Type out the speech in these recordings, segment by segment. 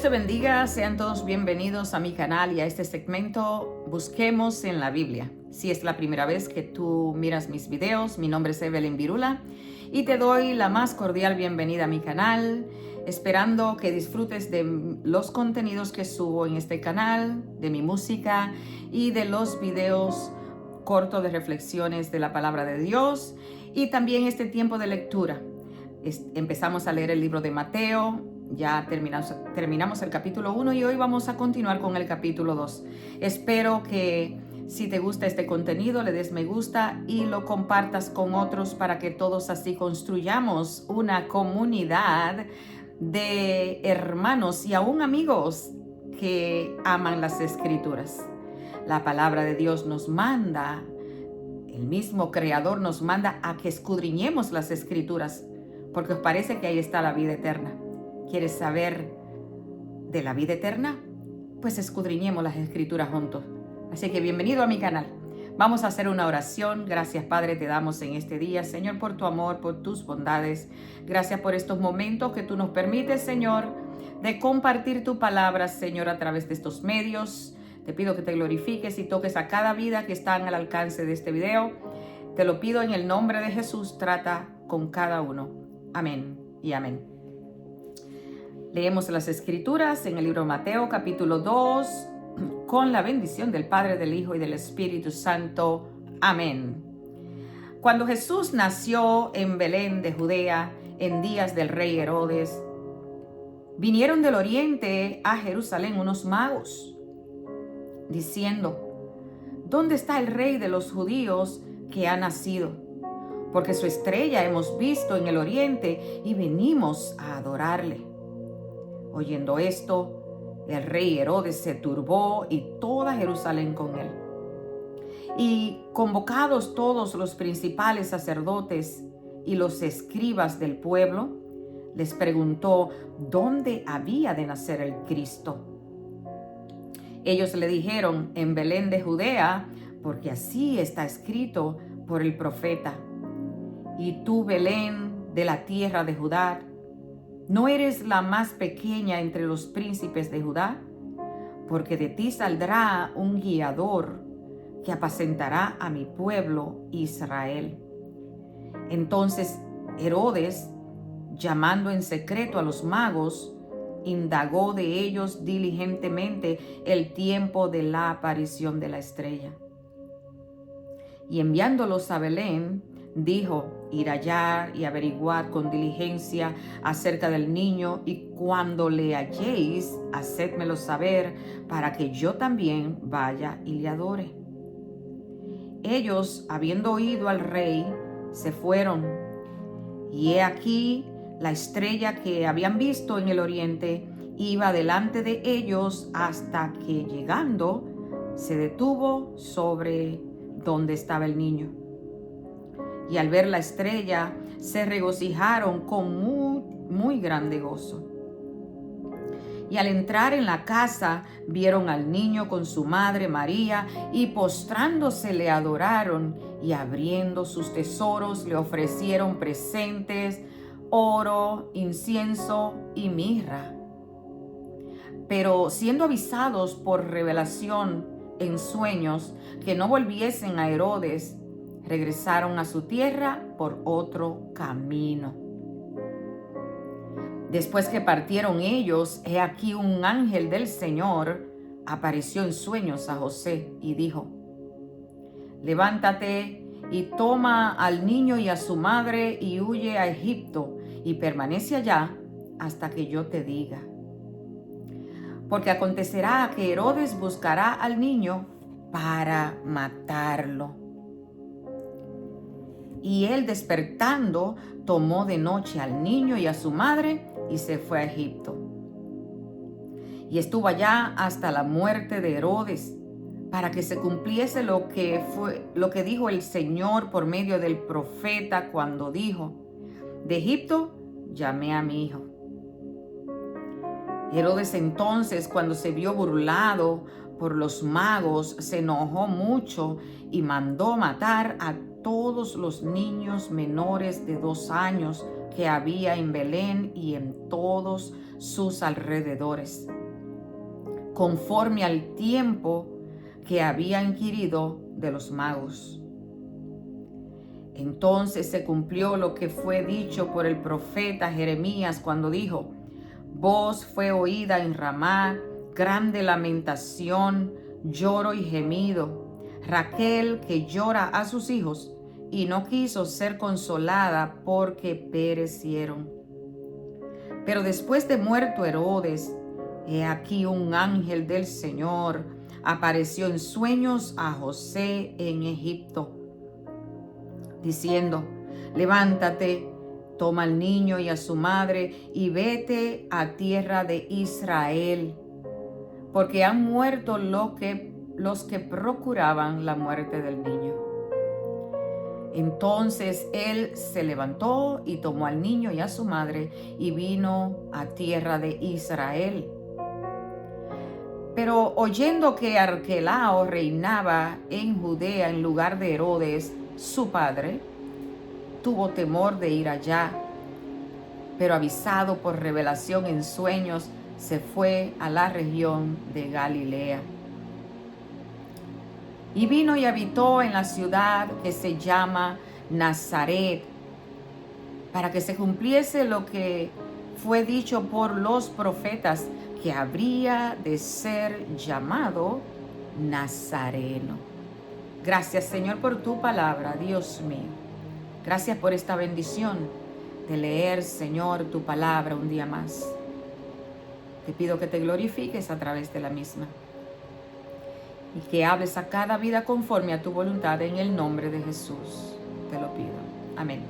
Dios te bendiga, sean todos bienvenidos a mi canal y a este segmento Busquemos en la Biblia. Si es la primera vez que tú miras mis videos, mi nombre es Evelyn Virula y te doy la más cordial bienvenida a mi canal, esperando que disfrutes de los contenidos que subo en este canal, de mi música y de los videos cortos de reflexiones de la palabra de Dios y también este tiempo de lectura. Empezamos a leer el libro de Mateo. Ya terminamos el capítulo 1 y hoy vamos a continuar con el capítulo 2. Espero que si te gusta este contenido le des me gusta y lo compartas con otros para que todos así construyamos una comunidad de hermanos y aún amigos que aman las Escrituras. La palabra de Dios nos manda, el mismo Creador nos manda a que escudriñemos las Escrituras, porque os parece que ahí está la vida eterna. ¿Quieres saber de la vida eterna? Pues escudriñemos las Escrituras juntos. Así que bienvenido a mi canal. Vamos a hacer una oración. Gracias, Padre, te damos en este día, Señor, por tu amor, por tus bondades. Gracias por estos momentos que tú nos permites, Señor, de compartir tu palabra, Señor, a través de estos medios. Te pido que te glorifiques y toques a cada vida que está al alcance de este video. Te lo pido en el nombre de Jesús. Trata con cada uno. Amén y amén. Leemos las Escrituras en el libro de Mateo, capítulo 2, con la bendición del Padre, del Hijo y del Espíritu Santo. Amén. Cuando Jesús nació en Belén de Judea, en días del rey Herodes, vinieron del oriente a Jerusalén unos magos, diciendo: ¿Dónde está el rey de los judíos que ha nacido? Porque su estrella hemos visto en el oriente y venimos a adorarle. Oyendo esto, el rey Herodes se turbó y toda Jerusalén con él. Y convocados todos los principales sacerdotes y los escribas del pueblo, les preguntó dónde había de nacer el Cristo. Ellos le dijeron: en Belén de Judea, porque así está escrito por el profeta. Y tú, Belén, de la tierra de Judá, ¿no eres la más pequeña entre los príncipes de Judá? Porque de ti saldrá un guiador que apacentará a mi pueblo Israel. Entonces Herodes, llamando en secreto a los magos, indagó de ellos diligentemente el tiempo de la aparición de la estrella. Y enviándolos a Belén, dijo: ir allá y averiguar con diligencia acerca del niño, y cuando le halléis, hacedmelo saber, para que yo también vaya y le adore. Ellos, habiendo oído al rey, se fueron, y he aquí la estrella que habían visto en el oriente iba delante de ellos hasta que, llegando, se detuvo sobre donde estaba el niño. Y al ver la estrella, se regocijaron con muy grande gozo. Y al entrar en la casa, vieron al niño con su madre María, y postrándose le adoraron, y abriendo sus tesoros le ofrecieron presentes, oro, incienso y mirra. Pero siendo avisados por revelación en sueños que no volviesen a Herodes, regresaron a su tierra por otro camino. Después que partieron ellos, he aquí un ángel del Señor apareció en sueños a José y dijo: levántate y toma al niño y a su madre y huye a Egipto y permanece allá hasta que yo te diga. Porque acontecerá que Herodes buscará al niño para matarlo. Y él, despertando, tomó de noche al niño y a su madre y se fue a Egipto. Y estuvo allá hasta la muerte de Herodes, para que se cumpliese lo que dijo el Señor por medio del profeta cuando dijo: de Egipto llamé a mi hijo. Herodes entonces, cuando se vio burlado por los magos, se enojó mucho y mandó matar a todos los niños menores de 2 años que había en Belén y en todos sus alrededores, conforme al tiempo que había inquirido de los magos. Entonces se cumplió lo que fue dicho por el profeta Jeremías cuando dijo: voz fue oída en Ramá, grande lamentación, lloro y gemido. Raquel que llora a sus hijos y no quiso ser consolada porque perecieron. Pero después de muerto Herodes, he aquí un ángel del Señor apareció en sueños a José en Egipto, diciendo: levántate, toma al niño y a su madre y vete a tierra de Israel, porque han muerto los que procuraban la muerte del niño. Entonces él se levantó y tomó al niño y a su madre y vino a tierra de Israel. Pero oyendo que Arquelao reinaba en Judea en lugar de Herodes, su padre, tuvo temor de ir allá, pero avisado por revelación en sueños, se fue a la región de Galilea. Y vino y habitó en la ciudad que se llama Nazaret, para que se cumpliese lo que fue dicho por los profetas, que habría de ser llamado Nazareno. Gracias, Señor, por tu palabra, Dios mío. Gracias por esta bendición de leer, Señor, tu palabra un día más. Te pido que te glorifiques a través de la misma y que hables a cada vida conforme a tu voluntad, en el nombre de Jesús. Te lo pido. Amén.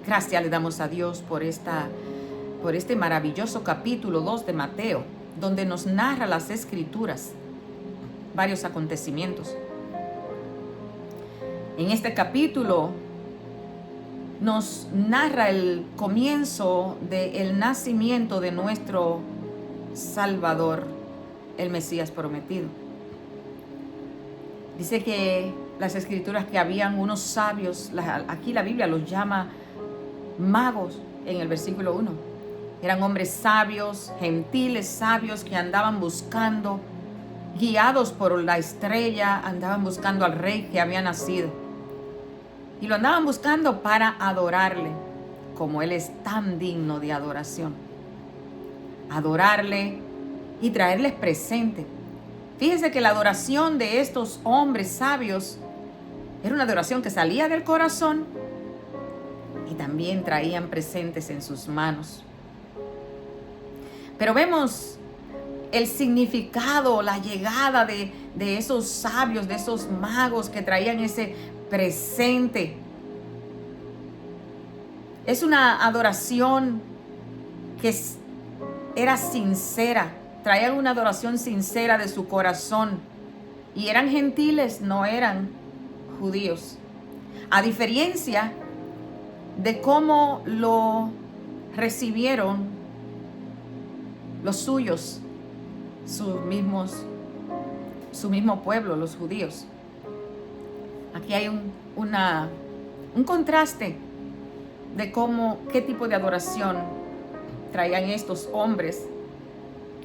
Gracias le damos a Dios por este maravilloso capítulo 2 de Mateo, donde nos narra las Escrituras, varios acontecimientos. En este capítulo nos narra el comienzo del nacimiento de nuestro Salvador, el Mesías prometido. Dice que las Escrituras que habían unos sabios, aquí la Biblia los llama magos en el versículo 1. Eran hombres sabios, gentiles sabios que andaban buscando, guiados por la estrella, andaban buscando al rey que había nacido. Y lo andaban buscando para adorarle, como él es tan digno de adoración. Adorarle y traerles presente. Fíjense que la adoración de estos hombres sabios era una adoración que salía del corazón y también traían presentes en sus manos. Pero vemos el significado, la llegada de esos sabios, de esos magos que traían ese presente. Es una adoración que era sincera, traían una adoración sincera de su corazón y eran gentiles, no eran judíos. A diferencia de cómo lo recibieron los suyos, su mismo pueblo, los judíos. Aquí hay un contraste de qué tipo de adoración traían estos hombres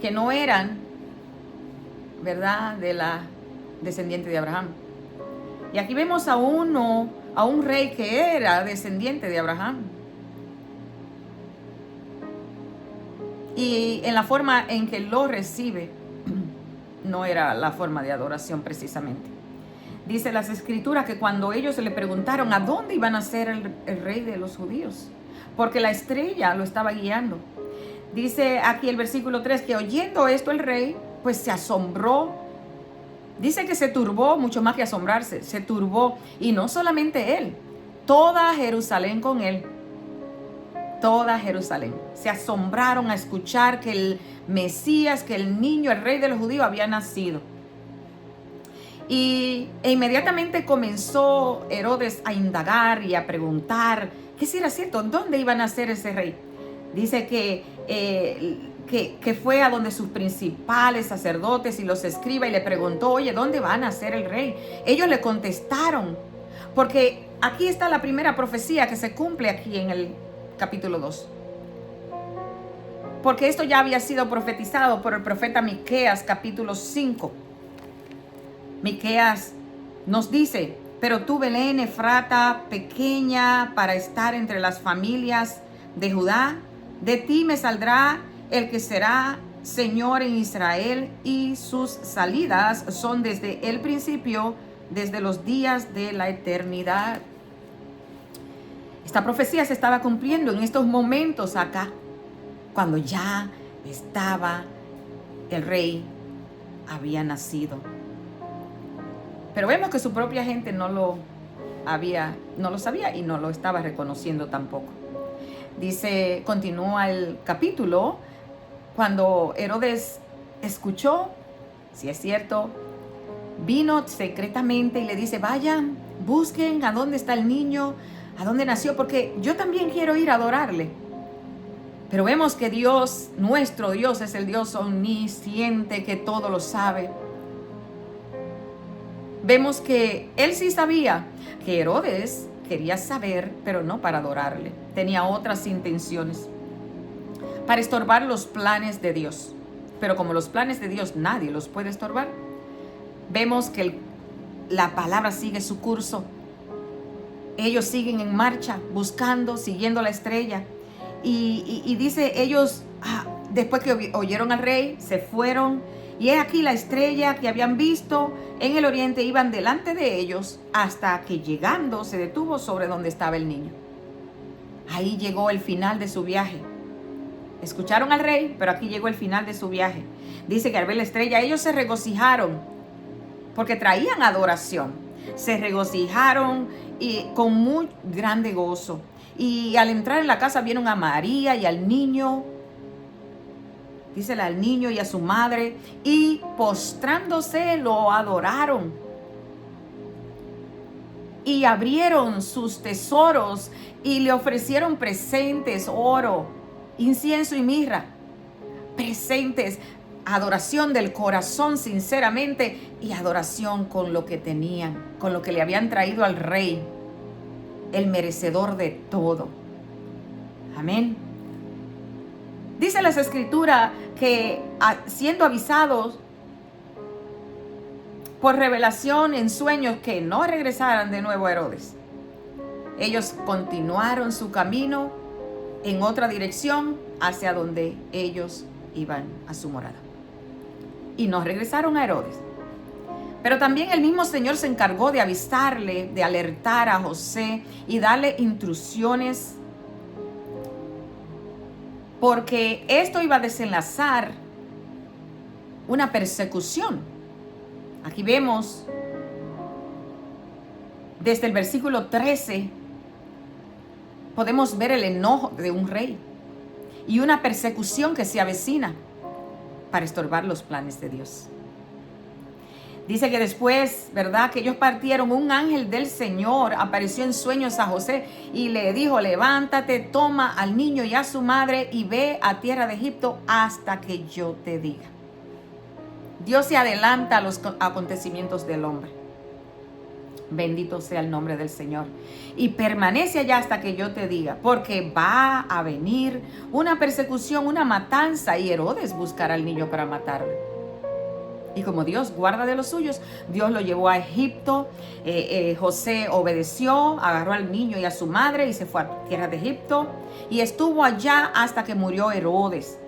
que no eran, ¿verdad?, de la descendiente de Abraham. Y aquí vemos a un rey que era descendiente de Abraham. Y en la forma en que lo recibe, no era la forma de adoración precisamente. Dice las Escrituras que cuando ellos le preguntaron a dónde iban a ser el rey de los judíos, porque la estrella lo estaba guiando. Dice aquí el versículo 3 que oyendo esto el rey, pues se asombró. Dice que se turbó, mucho más que asombrarse, se turbó. Y no solamente él, toda Jerusalén con él. Toda Jerusalén. Se asombraron a escuchar que el Mesías, que el niño, el rey de los judíos había nacido. E inmediatamente comenzó Herodes a indagar y a preguntar qué si era cierto, dónde iba a nacer ese rey. Dice que fue a donde sus principales sacerdotes y los escribas y le preguntó, oye, ¿dónde va a nacer el rey? Ellos le contestaron, porque aquí está la primera profecía que se cumple aquí en el capítulo 2. Porque esto ya había sido profetizado por el profeta Miqueas, capítulo 5. Miqueas nos dice: pero tú, Belén Efrata, pequeña para estar entre las familias de Judá, de ti me saldrá el que será Señor en Israel, y sus salidas son desde el principio, desde los días de la eternidad. Esta profecía se estaba cumpliendo en estos momentos acá, cuando ya estaba el rey, había nacido. Pero vemos que su propia gente no lo sabía y no lo estaba reconociendo tampoco. Dice, continúa el capítulo, cuando Herodes escuchó, si es cierto, vino secretamente y le dice: vayan, busquen a dónde está el niño, a dónde nació, porque yo también quiero ir a adorarle. Pero vemos que Dios, nuestro Dios, es el Dios omnisciente, que todo lo sabe. Vemos que él sí sabía que Herodes quería saber, pero no para adorarle. Tenía otras intenciones, para estorbar los planes de Dios. Pero como los planes de Dios nadie los puede estorbar, vemos que la palabra sigue su curso. Ellos siguen en marcha, buscando, siguiendo la estrella. Y dice, ellos, después que oyeron al rey, se fueron. Y he aquí la estrella que habían visto en el oriente iban delante de ellos, hasta que llegando se detuvo sobre donde estaba el niño. Ahí llegó el final de su viaje. Escucharon al rey, pero aquí llegó el final de su viaje. Dice que al ver la estrella ellos se regocijaron, porque traían adoración. Se regocijaron y con muy grande gozo. Y al entrar en la casa vieron a María y al niño, dícele, al niño y a su madre, y postrándose lo adoraron. Y abrieron sus tesoros y le ofrecieron presentes, oro, incienso y mirra. Presentes, adoración del corazón sinceramente, y adoración con lo que tenían, con lo que le habían traído al rey, el merecedor de todo. Amén. Dice las escrituras que siendo avisados por revelación en sueños que no regresaran de nuevo a Herodes, ellos continuaron su camino en otra dirección hacia donde ellos iban a su morada. Y no regresaron a Herodes. Pero también el mismo Señor se encargó de avisarle, de alertar a José y darle instrucciones, porque esto iba a desenlazar una persecución. Aquí vemos desde el versículo 13, podemos ver el enojo de un rey y una persecución que se avecina para estorbar los planes de Dios. Dice que después, ¿verdad?, que ellos partieron, un ángel del Señor apareció en sueños a José y le dijo: levántate, toma al niño y a su madre y ve a tierra de Egipto hasta que yo te diga. Dios se adelanta a los acontecimientos del hombre. Bendito sea el nombre del Señor. Y permanece allá hasta que yo te diga, porque va a venir una persecución, una matanza, y Herodes buscará al niño para matarle. Y como Dios guarda de los suyos, Dios lo llevó a Egipto. José obedeció, agarró al niño y a su madre y se fue a tierra de Egipto. Y estuvo allá hasta que murió Herodes.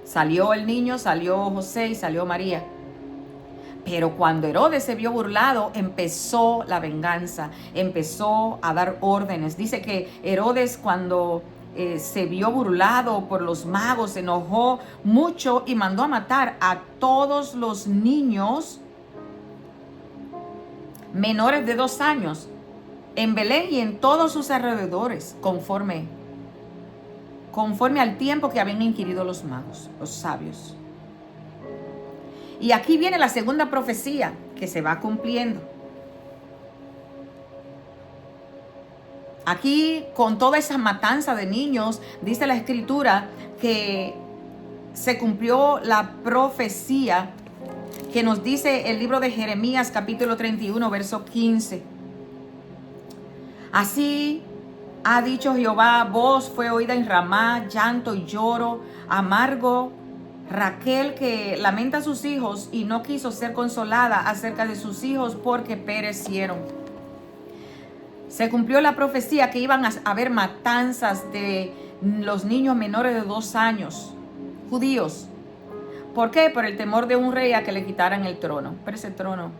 Salió el niño, salió José y salió María. Pero cuando Herodes se vio burlado, empezó la venganza, empezó a dar órdenes. Dice que Herodes, cuando se vio burlado por los magos, se enojó mucho y mandó a matar a todos los niños menores de 2 años en Belén y en todos sus alrededores, conforme al tiempo que habían inquirido los magos, los sabios. Y aquí viene la segunda profecía que se va cumpliendo. Aquí, con toda esa matanza de niños, dice la escritura que se cumplió la profecía que nos dice el libro de Jeremías, capítulo 31, verso 15. Así ha dicho Jehová, voz fue oída en Ramá, llanto y lloro, amargo. Raquel que lamenta a sus hijos y no quiso ser consolada acerca de sus hijos porque perecieron. Se cumplió la profecía que iban a haber matanzas de los niños menores de 2 años, judíos. ¿Por qué? Por el temor de un rey a que le quitaran el trono. Pero ese trono,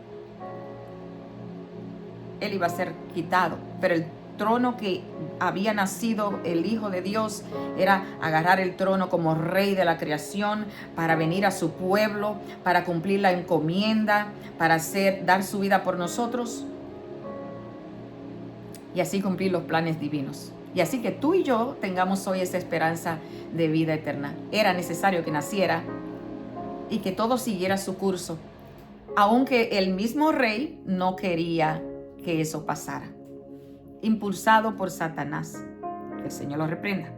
él iba a ser quitado. Pero el trono que había nacido el Hijo de Dios era agarrar el trono como rey de la creación para venir a su pueblo, para cumplir la encomienda, para dar su vida por nosotros y así cumplir los planes divinos. Y así que tú y yo tengamos hoy esa esperanza de vida eterna. Era necesario que naciera y que todo siguiera su curso, aunque el mismo rey no quería que eso pasara, impulsado por Satanás. Que el Señor lo reprenda.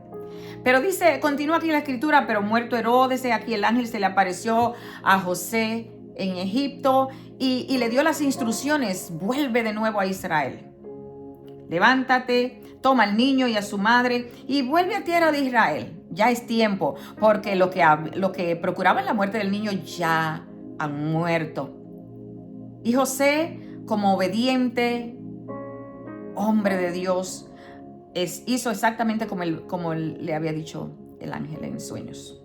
Pero dice, continúa aquí la escritura, pero muerto Herodes, aquí el ángel se le apareció a José en Egipto y le dio las instrucciones, vuelve de nuevo a Israel. Levántate, toma al niño y a su madre y vuelve a tierra de Israel. Ya es tiempo, porque lo que procuraban la muerte del niño ya han muerto. Y José, como obediente hombre de Dios, hizo exactamente como le había dicho el ángel en sueños.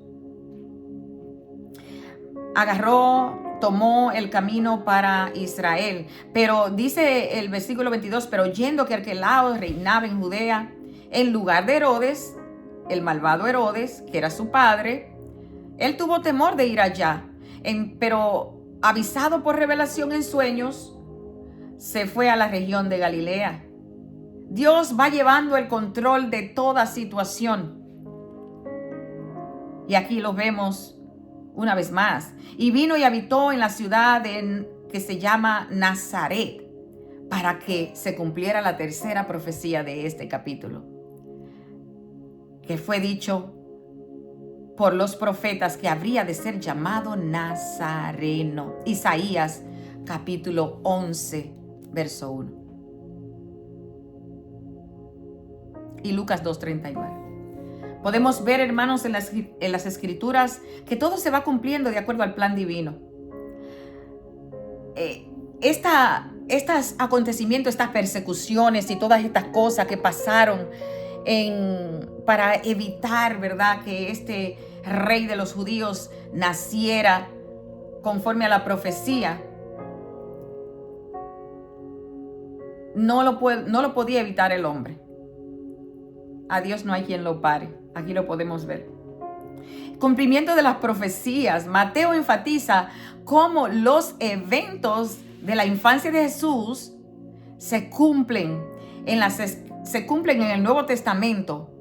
Tomó el camino para Israel. Pero dice el versículo 22, pero oyendo que Arquelao reinaba en Judea, en lugar de Herodes, el malvado Herodes, que era su padre, él tuvo temor de ir allá. Pero avisado por revelación en sueños, se fue a la región de Galilea. Dios va llevando el control de toda situación. Y aquí lo vemos una vez más. Y vino y habitó en la ciudad que se llama Nazaret, para que se cumpliera la tercera profecía de este capítulo, que fue dicho por los profetas que habría de ser llamado Nazareno. Isaías capítulo 11, verso 1. Y Lucas 2:39. Podemos ver, hermanos, en las escrituras que todo se va cumpliendo de acuerdo al plan divino. Estos acontecimientos, estas persecuciones y todas estas cosas que pasaron para evitar, ¿verdad?, que este rey de los judíos naciera conforme a la profecía, no lo podía evitar el hombre. A Dios no hay quien lo pare. Aquí lo podemos ver. Cumplimiento de las profecías. Mateo enfatiza cómo los eventos de la infancia de Jesús se cumplen en el Nuevo Testamento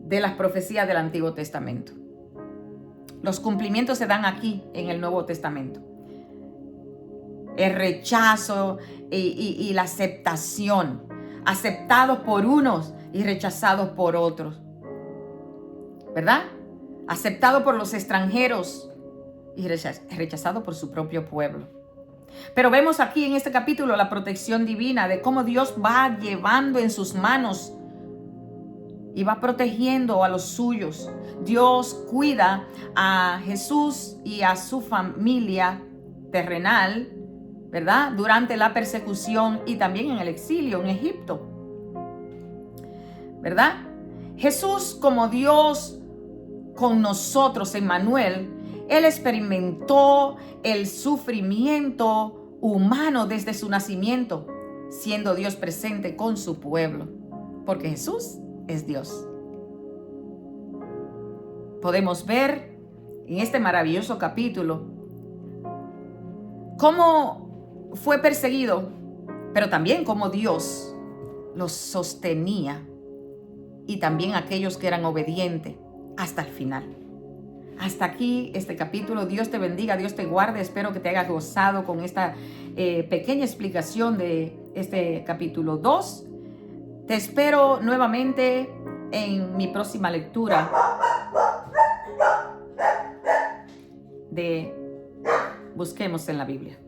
de las profecías del Antiguo Testamento. Los cumplimientos se dan aquí en el Nuevo Testamento. El rechazo y la aceptación. Aceptados por unos y rechazados por otros, ¿verdad? Aceptado por los extranjeros y rechazado por su propio pueblo. Pero vemos aquí en este capítulo la protección divina de cómo Dios va llevando en sus manos y va protegiendo a los suyos. Dios cuida a Jesús y a su familia terrenal, ¿verdad?, durante la persecución y también en el exilio en Egipto, ¿verdad? Jesús, como Dios con nosotros, Emmanuel, Él experimentó el sufrimiento humano desde su nacimiento, siendo Dios presente con su pueblo, porque Jesús es Dios. Podemos ver en este maravilloso capítulo cómo fue perseguido, pero también cómo Dios los sostenía, y también aquellos que eran obedientes hasta el final. Hasta aquí este capítulo. Dios te bendiga, Dios te guarde. Espero que te haya gozado con esta pequeña explicación de este capítulo 2. Te espero nuevamente en mi próxima lectura de Busquemos en la Biblia.